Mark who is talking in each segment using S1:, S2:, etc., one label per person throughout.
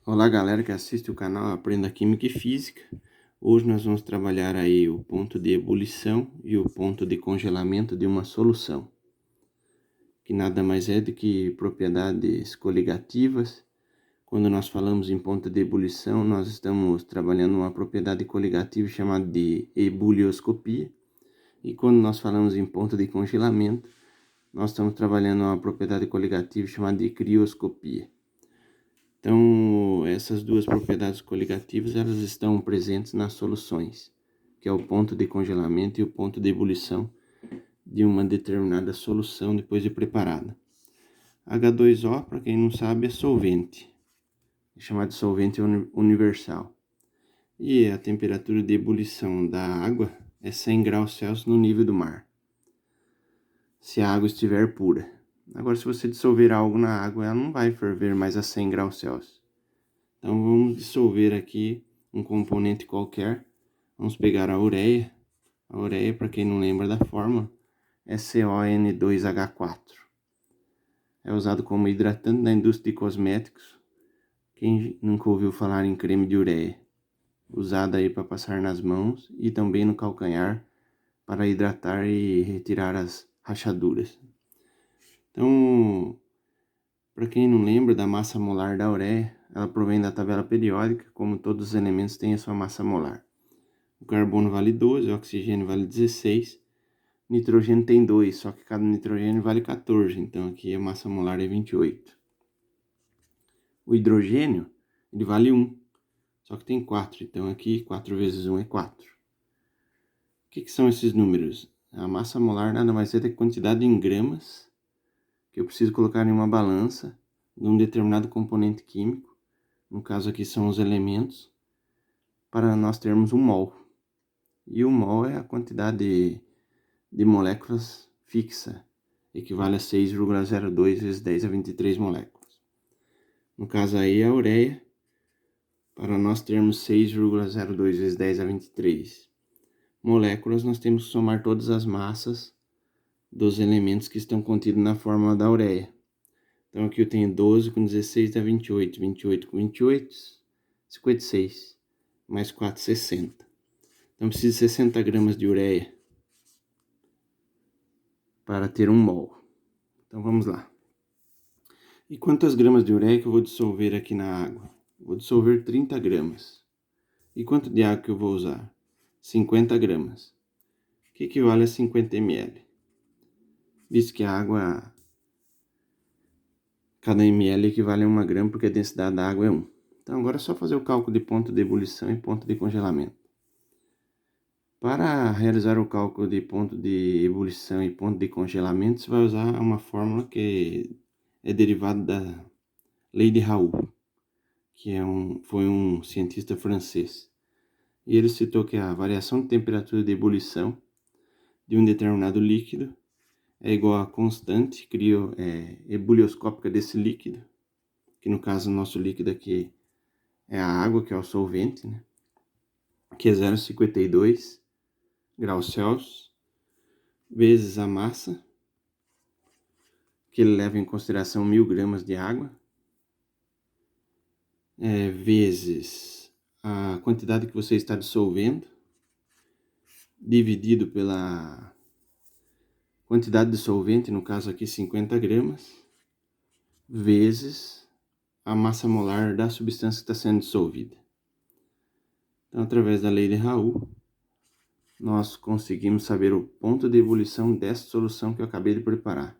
S1: Olá galera que assiste o canal Aprenda Química e Física. Hoje nós vamos trabalhar aí o ponto de ebulição e o ponto de congelamento de uma solução, que nada mais é do que propriedades coligativas. Quando nós falamos em ponto de ebulição, nós estamos trabalhando uma propriedade coligativa chamada de ebulioscopia, e quando nós falamos em ponto de congelamento, nós estamos trabalhando uma propriedade coligativa chamada de crioscopia. Então, essas duas propriedades coligativas, elas estão presentes nas soluções, que é o ponto de congelamento e o ponto de ebulição de uma determinada solução depois de preparada. H2O, para quem não sabe, é solvente, é chamado de solvente universal. E a temperatura de ebulição da água é 100 graus Celsius no nível do mar, se a água estiver pura. Agora, se você dissolver algo na água, ela não vai ferver mais a 100 graus Celsius. Então, vamos dissolver aqui um componente qualquer. Vamos pegar a ureia. A ureia, para quem não lembra da fórmula, é CON2H4. É usado como hidratante na indústria de cosméticos. Quem nunca ouviu falar em creme de ureia? Usada aí para passar nas mãos e também no calcanhar para hidratar e retirar as rachaduras. Então, para quem não lembra da massa molar da ureia, ela provém da tabela periódica, como todos os elementos têm a sua massa molar. O carbono vale 12, o oxigênio vale 16, nitrogênio tem 2, só que cada nitrogênio vale 14, então aqui a massa molar é 28. O hidrogênio, ele vale 1, só que tem 4, então aqui 4 vezes 1 é 4. O que são esses números? A massa molar nada mais é do que a quantidade em gramas que eu preciso colocar em uma balança de um determinado componente químico, no caso aqui são os elementos, para nós termos um mol. E o mol é a quantidade de moléculas fixa, equivale a 6,02 vezes 10 a 23 moléculas. No caso aí, a ureia, para nós termos 6,02 vezes 10 a 23 moléculas, nós temos que somar todas as massas dos elementos que estão contidos na fórmula da ureia. Então aqui eu tenho 12 com 16 dá 28, 28 com 28, 56, mais 4, 60. Então preciso de 60 gramas de ureia para ter um mol. Então vamos lá. E quantas gramas de ureia que eu vou dissolver aqui na água? Vou dissolver 30 gramas. E quanto de água que eu vou usar? 50 gramas. Que equivale a 50 ml. Visto que a água, cada ml equivale a 1 grama, porque a densidade da água é 1. Então agora é só fazer o cálculo de ponto de ebulição e ponto de congelamento. Para realizar o cálculo de ponto de ebulição e ponto de congelamento, você vai usar uma fórmula que é derivada da Lei de Raoult, que foi um cientista francês. E ele citou que a variação de temperatura de ebulição de um determinado líquido é igual à constante ebulioscópica desse líquido, que no caso o nosso líquido aqui é a água, que é o solvente, né? Que é 0,52 graus Celsius, vezes a massa, que ele leva em consideração 1000 gramas de água, vezes a quantidade que você está dissolvendo, dividido pela quantidade de solvente, no caso aqui 50 gramas, vezes a massa molar da substância que está sendo dissolvida. Então, através da lei de Raoult, nós conseguimos saber o ponto de ebulição dessa solução que eu acabei de preparar.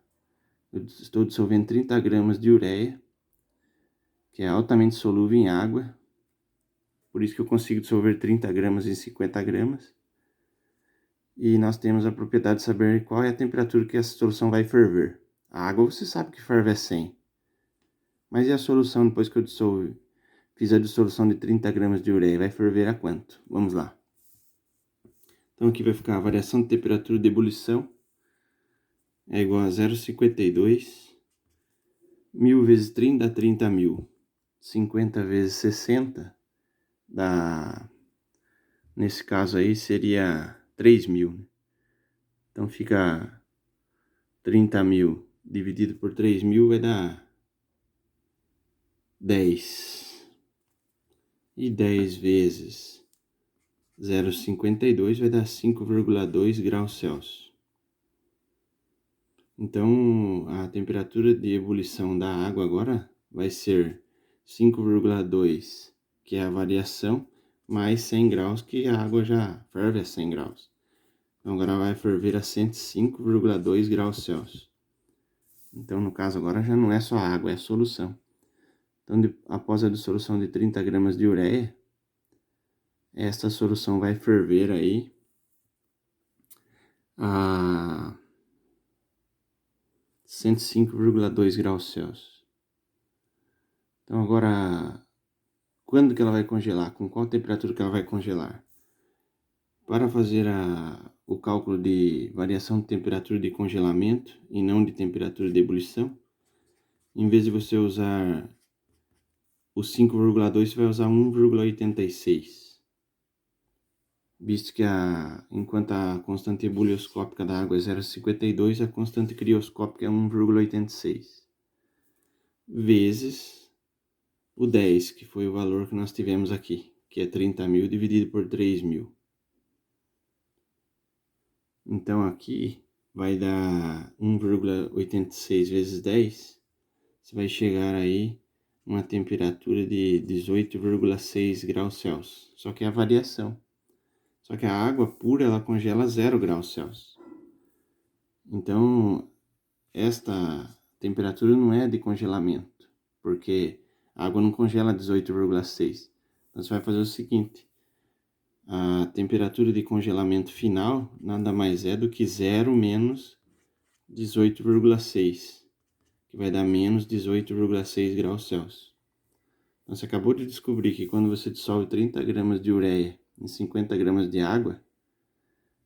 S1: Eu estou dissolvendo 30 gramas de ureia, que é altamente solúvel em água, por isso que eu consigo dissolver 30 gramas em 50 gramas. E nós temos a propriedade de saber qual é a temperatura que essa solução vai ferver. A água você sabe que ferve a 100. Mas e a solução depois que eu fiz a dissolução de 30 gramas de ureia? Vai ferver a quanto? Vamos lá. Então aqui vai ficar a variação de temperatura de ebulição é igual a 0,52. 1000 vezes 30 dá 30.000. 50 vezes 60 dá... Nesse caso aí seria 3.000. Então fica 30.000 dividido por 3.000 vai dar 10. E 10 vezes 0,52 vai dar 5,2 graus Celsius. Então, a temperatura de ebulição da água agora vai ser 5,2, que é a variação, mais 100 graus, que a água já ferve a 100 graus. Então, agora vai ferver a 105,2 graus Celsius. Então, no caso, agora já não é só água, é a solução. Então, após a dissolução de 30 gramas de ureia, esta solução vai ferver aí a 105,2 graus Celsius. Então, agora, quando que ela vai congelar? Com qual temperatura que ela vai congelar? Para fazer o cálculo de variação de temperatura de congelamento e não de temperatura de ebulição, em vez de você usar o 5,2, você vai usar 1,86. Visto que enquanto a constante ebulioscópica da água é 0,52, a constante crioscópica é 1,86. Vezes o 10, que foi o valor que nós tivemos aqui, que é 30.000 dividido por 3.000. Então aqui vai dar 1,86 vezes 10, você vai chegar aí uma temperatura de 18,6 graus Celsius. Só que é a variação. Só que a água pura, ela congela 0 graus Celsius. Então, esta temperatura não é de congelamento, porque a água não congela 18,6. Então, você vai fazer o seguinte: a temperatura de congelamento final nada mais é do que 0 menos 18,6, que vai dar menos 18,6 graus Celsius. Então, você acabou de descobrir que quando você dissolve 30 gramas de ureia em 50 gramas de água,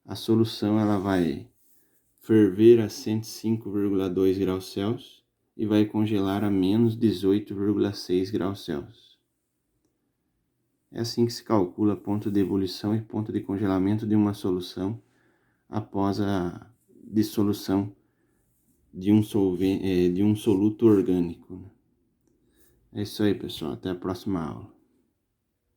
S1: a solução ela vai ferver a 105,2 graus Celsius e vai congelar a menos 18,6 graus Celsius. É assim que se calcula ponto de ebulição e ponto de congelamento de uma solução após a dissolução de um soluto orgânico. É isso aí, pessoal. Até a próxima aula.